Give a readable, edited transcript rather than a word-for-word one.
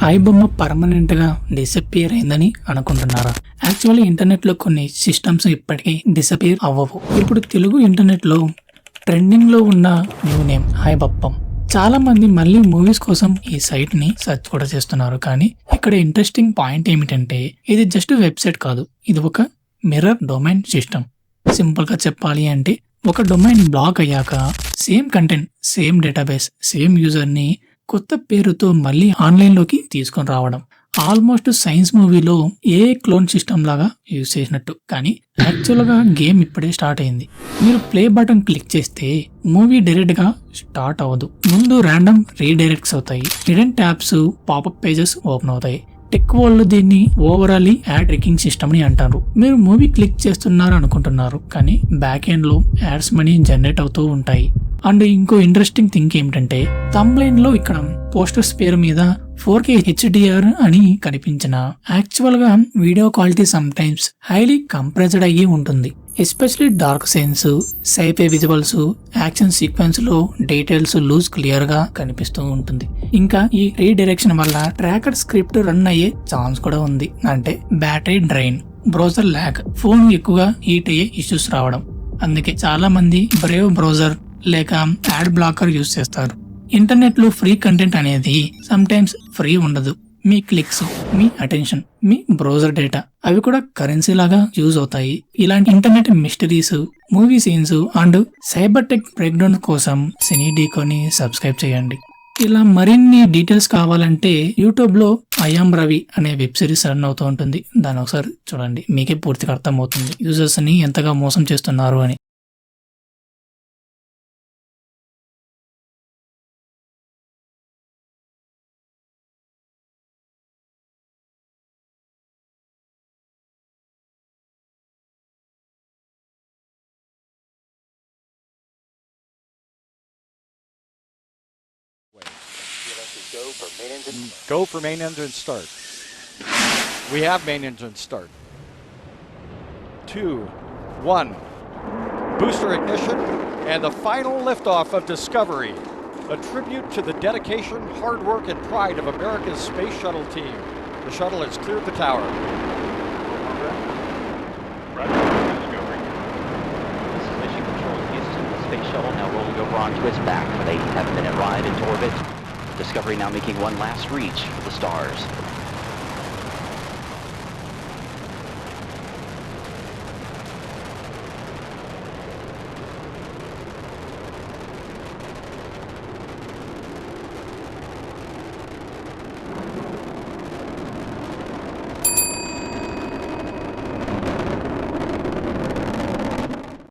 I బొమ్మ permanent గా disappear అయిందని అనుకుంటున్నారా? యాక్చువల్లీ ఇంటర్నెట్ లో కొన్ని సిస్టమ్స్ ఇప్పటికీ డిసపియర్ అవ్వవు. ఇప్పుడు తెలుగు ఇంటర్నెట్ లో ట్రెండింగ్ లో ఉన్న న్యూ నేమ్ హైబప్పం. చాలా మంది మళ్ళీ మూవీస్ కోసం ఈ సైట్ ని సెర్చ్ కూడా చేస్తున్నారు. కానీ ఇక్కడ ఇంట్రెస్టింగ్ పాయింట్ ఏమిటంటే ఇది జస్ట్ వెబ్సైట్ కాదు, ఇది ఒక మిర్రర్ డొమైన్ సిస్టమ్. సింపుల్ గా చెప్పాలి అంటే ఒక డొమైన్ బ్లాక్ అయ్యాక same content, same database, same user ని కొత్త పేరుతో మళ్ళీ ఆన్లైన్ లోకి తీసుకొని రావడం. ఆల్మోస్ట్ సైన్స్ మూవీలో ఏ క్లోన్ సిస్టమ్ లాగా యూజ్ చేసినట్టు. కానీ యాక్చువల్ గా గేమ్ ఇప్పుడే స్టార్ట్ అయింది. మీరు ప్లే బటన్ క్లిక్ చేస్తే మూవీ డైరెక్ట్ గా స్టార్ట్ అవ్వదు. ముందు ర్యాండమ్ రీడైరెక్ట్స్ అవుతాయి, hidden tabs, popup pages open అవుతాయి. టెక్ వాళ్ళు దీన్ని ఓవరాల్ యాడ్ ట్రెకింగ్ సిస్టమ్ ని అంటారు. మీరు మూవీ క్లిక్ చేస్తున్నారు అనుకుంటున్నారు, కానీ బ్యాక్ ఎండ్ లో యాడ్స్ మనీ జనరేట్ అవుతూ ఉంటాయి. అండ్ ఇంకో ఇంట్రెస్టింగ్ థింగ్ ఏమిటంటే తమ్బ్లైన్ లో ఇక్కడ పోస్టర్స్ పేరు మీద 4K HDR అని కనిపించిన యాక్చువల్ గా video quality sometimes highly compressed అయ్యి ఉంటుంది. Especially dark scenes, sci fi visuals, action sequence లో డీటెయిల్స్ లూజ్ క్లియర్ గా కనిపిస్తూ ఉంటుంది. ఇంకా ఈ రీడైరెక్షన్ వల్ల ట్రాకర్ స్క్రిప్ట్ రన్ అయ్యే ఛాన్స్ కూడా ఉంది. అంటే battery drain, browser lag, phone ఎక్కువగా హీట్ అయ్యే ఇష్యూస్ రావడం. అందుకే చాలా మంది బ్రేవ్ బ్రౌజర్ లేక యాడ్ బ్లాకర్ యూజ్ చేస్తారు. ఇంటర్నెట్ లో ఫ్రీ కంటెంట్ అనేది సమ్ టైమ్స్ ఫ్రీ ఉండదు. మీ క్లిక్స్, మీ అటెన్షన్, మీ బ్రౌజర్ డేటా అవి కూడా కరెన్సీ లాగా యూజ్ అవుతాయి. ఇలాంటి internet mysteries, movie scenes and cyber tech break down కోసం సినీ డీకోని సబ్స్క్రైబ్ చేయండి. ఇలా మరిన్ని డీటెయిల్స్ కావాలంటే యూట్యూబ్ లో ఐయామ్ రవి అనే వెబ్ సిరీస్ రన్ అవుతూ ఉంటుంది. దాన్ని ఒకసారి చూడండి, మీకే పూర్తిగా అర్థమవుతుంది యూజర్స్ ని ఎంతగా మోసం చేస్తున్నారు అని. Go for main engine start. We have main engine start. 2, 1. Booster ignition and the final liftoff of Discovery. A tribute to the dedication, hard work, and pride of America's space shuttle team. The shuttle has cleared the tower. This is Mission Control Houston. The space shuttle now rolling over onto its back for the 87-minute ride into orbit. Discovery now making one last reach for the stars.